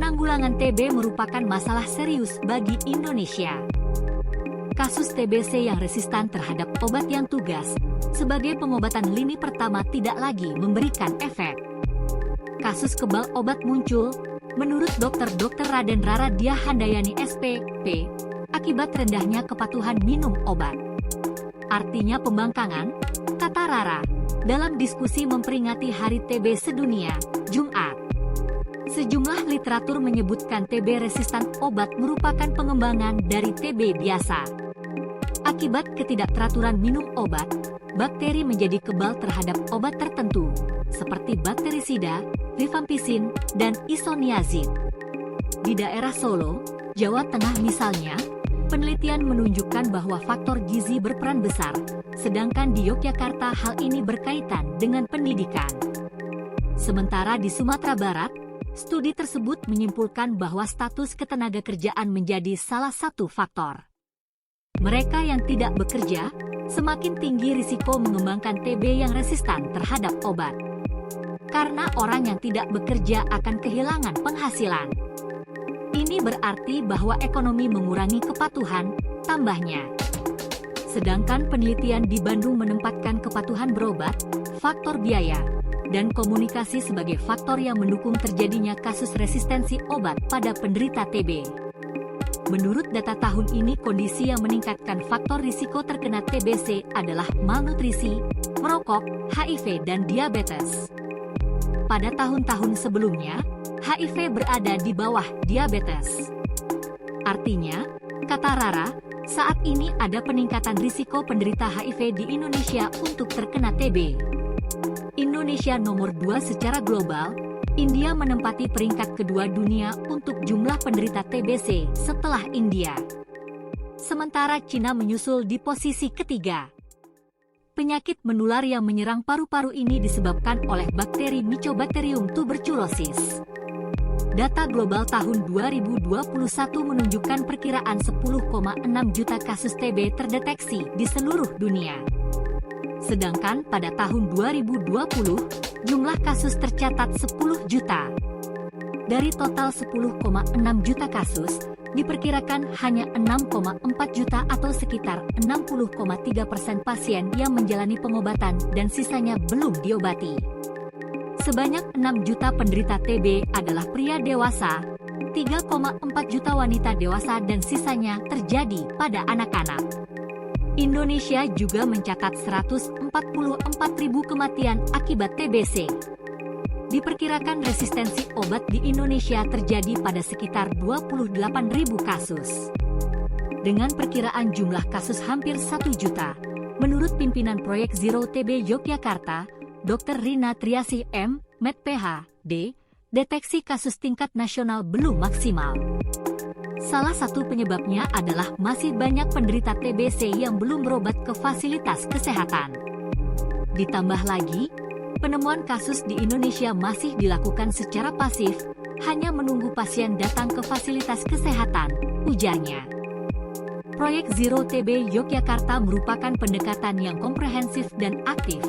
penanggulangan TB merupakan masalah serius bagi Indonesia. Kasus TBC yang resistan terhadap obat yang tugas sebagai pengobatan lini pertama tidak lagi memberikan efek. Kasus kebal obat muncul, menurut Dr. Raden Raradia Handayani SPP, akibat rendahnya kepatuhan minum obat. Artinya pembangkangan, kata Rara, dalam diskusi memperingati Hari TB Sedunia, Jumat. Sejumlah literatur menyebutkan TB resistan obat merupakan pengembangan dari TB biasa. Akibat ketidakteraturan minum obat, bakteri menjadi kebal terhadap obat tertentu, seperti bakterisida, rifampicin, dan isoniazid. Di daerah Solo, Jawa Tengah misalnya, penelitian menunjukkan bahwa faktor gizi berperan besar, sedangkan di Yogyakarta hal ini berkaitan dengan pendidikan. Sementara di Sumatera Barat, studi tersebut menyimpulkan bahwa status ketenagakerjaan menjadi salah satu faktor. Mereka yang tidak bekerja, semakin tinggi risiko mengembangkan TB yang resistan terhadap obat. Karena orang yang tidak bekerja akan kehilangan penghasilan. Ini berarti bahwa ekonomi mengurangi kepatuhan, tambahnya. Sedangkan penelitian di Bandung menempatkan kepatuhan berobat, faktor biaya, dan komunikasi sebagai faktor yang mendukung terjadinya kasus resistensi obat pada penderita TB. Menurut data tahun ini, kondisi yang meningkatkan faktor risiko terkena TBC adalah malnutrisi, merokok, HIV, dan diabetes. Pada tahun-tahun sebelumnya, HIV berada di bawah diabetes. Artinya, kata Rara, saat ini ada peningkatan risiko penderita HIV di Indonesia untuk terkena TB. Indonesia nomor 2 secara global, India menempati peringkat kedua dunia untuk jumlah penderita TBC setelah India. Sementara Cina menyusul di posisi ketiga. Penyakit menular yang menyerang paru-paru ini disebabkan oleh bakteri Mycobacterium tuberculosis. Data global tahun 2021 menunjukkan perkiraan 10,6 juta kasus TB terdeteksi di seluruh dunia. Sedangkan pada tahun 2020, jumlah kasus tercatat 10 juta. Dari total 10,6 juta kasus, diperkirakan hanya 6,4 juta atau sekitar 60,3% pasien yang menjalani pengobatan dan sisanya belum diobati. Sebanyak 6 juta penderita TB adalah pria dewasa, 3,4 juta wanita dewasa dan sisanya terjadi pada anak-anak. Indonesia juga mencatat 144.000 kematian akibat TBC. Diperkirakan resistensi obat di Indonesia terjadi pada sekitar 28.000 kasus. Dengan perkiraan jumlah kasus hampir 1 juta, menurut pimpinan proyek Zero TB Yogyakarta, Dr. Rina Triasih M. Med PhD, deteksi kasus tingkat nasional belum maksimal. Salah satu penyebabnya adalah masih banyak penderita TBC yang belum berobat ke fasilitas kesehatan. Ditambah lagi, penemuan kasus di Indonesia masih dilakukan secara pasif, hanya menunggu pasien datang ke fasilitas kesehatan, ujarnya. Proyek Zero TB Yogyakarta merupakan pendekatan yang komprehensif dan aktif,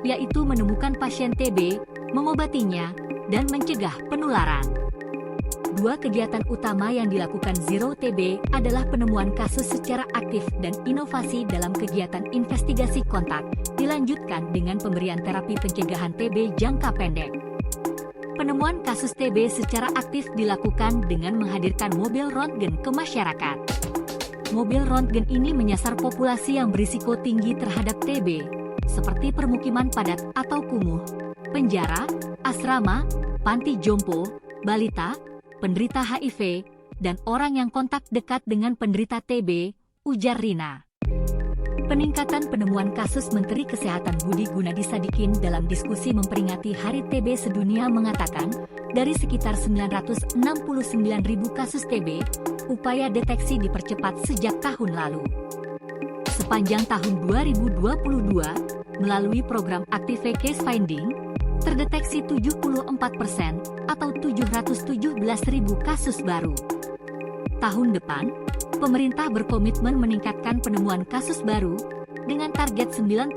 yaitu menemukan pasien TB, mengobatinya, dan mencegah penularan. Dua kegiatan utama yang dilakukan Zero TB adalah penemuan kasus secara aktif dan inovasi dalam kegiatan investigasi kontak, dilanjutkan dengan pemberian terapi pencegahan TB jangka pendek. Penemuan kasus TB secara aktif dilakukan dengan menghadirkan mobil röntgen ke masyarakat. Mobil röntgen ini menyasar populasi yang berisiko tinggi terhadap TB, seperti permukiman padat atau kumuh, penjara, asrama, panti jompo, balita, penderita HIV, dan orang yang kontak dekat dengan penderita TB, ujar Rina. Peningkatan penemuan kasus Menteri Kesehatan Budi Gunadi Sadikin dalam diskusi memperingati Hari TB Sedunia mengatakan, dari sekitar 969.000 kasus TB, upaya deteksi dipercepat sejak tahun lalu. Sepanjang tahun 2022, melalui program Active Case Finding, terdeteksi 74% atau 717.000 kasus baru. Tahun depan, pemerintah berkomitmen meningkatkan penemuan kasus baru dengan target 90%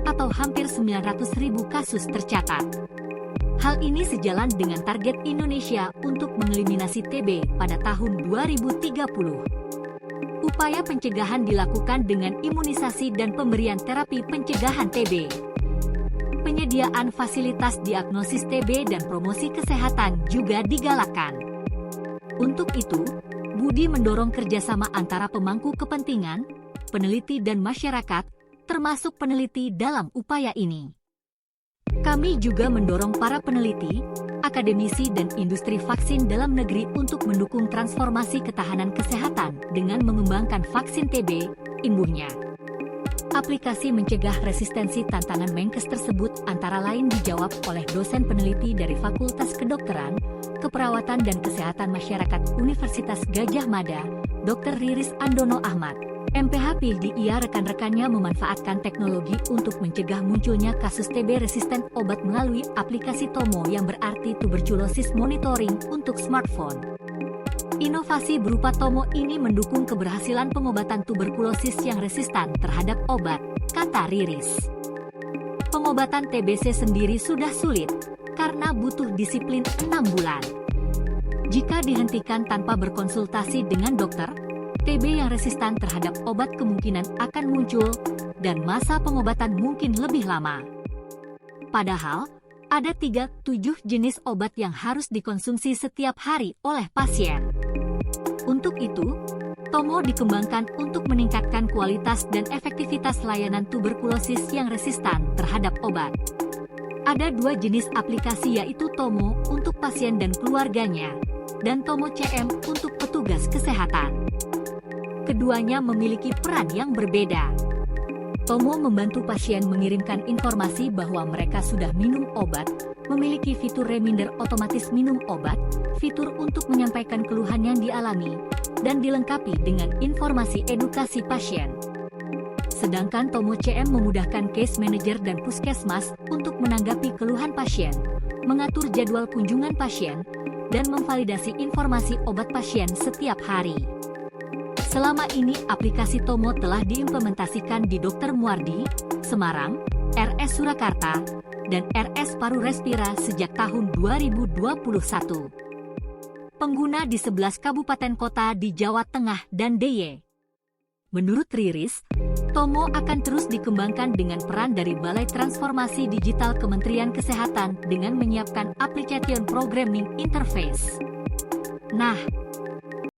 atau hampir 900.000 kasus tercatat. Hal ini sejalan dengan target Indonesia untuk mengeliminasi TB pada tahun 2030. Upaya pencegahan dilakukan dengan imunisasi dan pemberian terapi pencegahan TB. Penyediaan fasilitas diagnosis TB dan promosi kesehatan juga digalakkan. Untuk itu, Budi mendorong kerjasama antara pemangku kepentingan, peneliti dan masyarakat, termasuk peneliti dalam upaya ini. Kami juga mendorong para peneliti, akademisi dan industri vaksin dalam negeri untuk mendukung transformasi ketahanan kesehatan dengan mengembangkan vaksin TB, imbuhnya. Aplikasi mencegah resistensi tantangan Menkes tersebut antara lain dijawab oleh dosen peneliti dari Fakultas Kedokteran, Keperawatan dan Kesehatan Masyarakat Universitas Gadjah Mada, Dr. Riris Andono Ahmad. MPH Ia rekan-rekannya memanfaatkan teknologi untuk mencegah munculnya kasus TB resisten obat melalui aplikasi Tomo yang berarti tuberculosis monitoring untuk smartphone. Inovasi berupa Tomo ini mendukung keberhasilan pengobatan tuberkulosis yang resistan terhadap obat, kata Riris. Pengobatan TBC sendiri sudah sulit, karena butuh disiplin 6 bulan. Jika dihentikan tanpa berkonsultasi dengan dokter, TB yang resistan terhadap obat kemungkinan akan muncul, dan masa pengobatan mungkin lebih lama. Padahal, ada 37 jenis obat yang harus dikonsumsi setiap hari oleh pasien. Untuk itu, Tomo dikembangkan untuk meningkatkan kualitas dan efektivitas layanan tuberkulosis yang resistan terhadap obat. Ada 2 jenis aplikasi yaitu Tomo untuk pasien dan keluarganya, dan Tomo CM untuk petugas kesehatan. Keduanya memiliki peran yang berbeda. Tomo membantu pasien mengirimkan informasi bahwa mereka sudah minum obat, memiliki fitur reminder otomatis minum obat, fitur untuk menyampaikan keluhan yang dialami, dan dilengkapi dengan informasi edukasi pasien. Sedangkan Tomo CM memudahkan case manager dan puskesmas untuk menanggapi keluhan pasien, mengatur jadwal kunjungan pasien, dan memvalidasi informasi obat pasien setiap hari. Selama ini aplikasi Tomo telah diimplementasikan di Dr. Muardi, Semarang, RS Surakarta, dan RS Paru Respira sejak tahun 2021. Pengguna di 11 kabupaten kota di Jawa Tengah dan DIY. Menurut Riris, Tomo akan terus dikembangkan dengan peran dari Balai Transformasi Digital Kementerian Kesehatan dengan menyiapkan application programming interface. Nah,